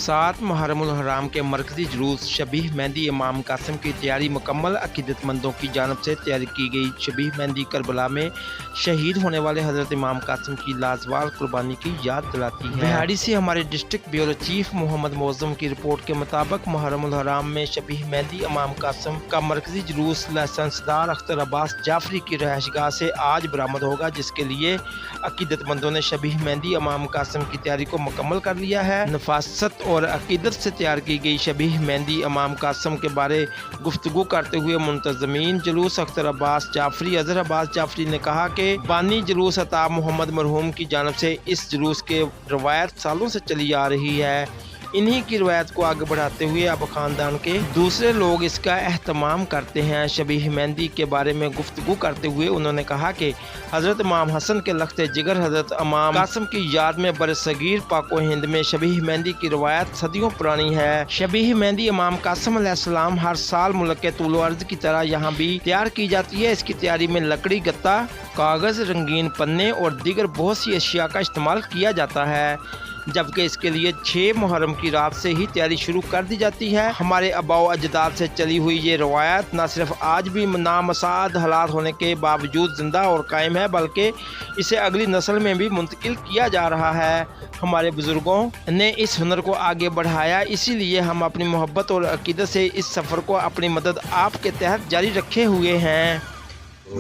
साथ मुहर्रम उल हराम के मरकजी जुलूस शबीह मेहंदी इमाम कासिम की तैयारी मुकम्मल। अकीदतमंदों की जानब से तैयारी की गई शबीह मेहंदी करबला में शहीद होने वाले हजरत इमाम कासिम की लाजवाब कुर्बानी की याद दिलाती है। बिहाड़ी से हमारे district bureau chief Mohammad Moazzam की रिपोर्ट के मुताबिक मुहर्रम उल हराम में शबीह मेहंदी इमाम कासिम का मरकजी जुलूस लाइसेंसदार अख्तर अब्बास जाफरी की रहायशगाह से आज बरामद होगा, जिसके लिए अकीदतमंदों ने शबीह मेहंदी इमाम कासिम की तैयारी को मुकम्मल कर लिया है। नफासत और अकीदत से तैयार की गई शबीह मेहंदी इमाम कासिम के बारे गुफ्तगू करते हुए मुंतज़मीन जुलूस अख्तर अब्बास जाफरी अज़हर अब्बास जाफरी ने कहा कि बानी जुलूस अता मोहम्मद मरहूम की जानब से इस जुलूस के रवायत सालों से चली आ रही है। इन्हीं की रवायत को आगे बढ़ाते हुए अब खानदान के दूसरे लोग इसका एहतमाम करते हैं। शबीह मेहंदी के बारे में गुफ्तगू करते हुए उन्होंने कहा कि हज़रत इमाम हसन के लख्ते जिगर हज़रत इमाम कासिम की याद में बरसगीर पाको हिंद में शबीह मेहंदी की रवायत सदियों पुरानी है। शबीह मेहंदी इमाम कासिम अलैहिस्सलाम हर साल मुल्क के तूलो अर्ज़ की तरह यहाँ भी तैयार की जाती है। इसकी तैयारी में लकड़ी, गत्ता, कागज़, रंगीन पन्ने और दीगर बहुत सी अशिया का इस्तेमाल किया जाता है, जबकि इसके लिए 6 मुहर्रम की रात से ही तैयारी शुरू कर दी जाती है। हमारे आबाओ अजदाद से चली हुई ये रवायत न सिर्फ आज भी नामसाद हालात होने के बावजूद जिंदा और कायम है, बल्कि इसे अगली नस्ल में भी मुंतकिल किया जा रहा है। हमारे बुजुर्गों ने इस हुनर को आगे बढ़ाया, इसीलिए हम अपनी मोहब्बत और अकीदत से इस सफ़र को अपनी मदद आपके तहत जारी रखे हुए हैं।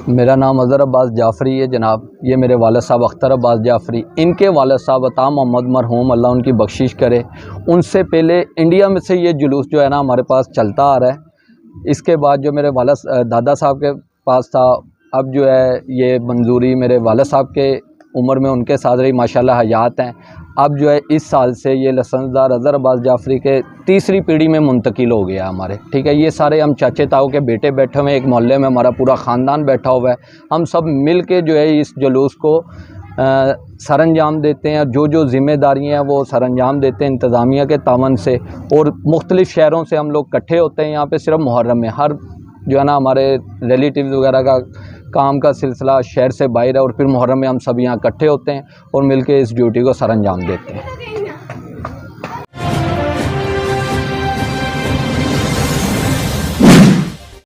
मेरा नाम अज़हर अब्बास जाफ़री है जनाब। ये मेरे वालिद साहब अख्तर अब्बास जाफ़री, इनके वालिद साहब अता मोहम्मद मरहूम, अल्लाह उनकी बख्शिश करे। उनसे पहले इंडिया में से ये जुलूस जो है ना हमारे पास चलता आ रहा है। इसके बाद जो मेरे वालिद दादा साहब के पास था, अब जो है ये मंजूरी मेरे वालिद साहब के उम्र में उनके साथ रही, माशाल्लाह हयात हैं। अब जो है इस साल से ये लाइसेंसदार अज़हर अब्बास जाफ़री के तीसरी पीढ़ी में मुंतकिल हो गया हमारे, ठीक है। ये सारे हम चाचे ताऊ के बेटे बैठे हुए हैं, एक मोहल्ले में हमारा पूरा ख़ानदान बैठा हुआ है। हम सब मिल के जो है इस जुलूस को सरअंजाम देते हैं। जो जो ज़िम्मेदारियाँ हैं वो सरअंजाम देते हैं इंतज़ामिया के तावन से, और मुख्तलिफ़ शहरों से हम लोग इकट्ठे होते हैं यहाँ पे। सिर्फ मुहर्रम में हर जो है ना हमारे रिलेटिव्स वगैरह का काम का सिलसिला शहर से बाहर है, और फिर मुहर्रम में हम सब यहाँ इकट्ठे होते हैं और मिलके इस ड्यूटी को सरअंजाम देते हैं।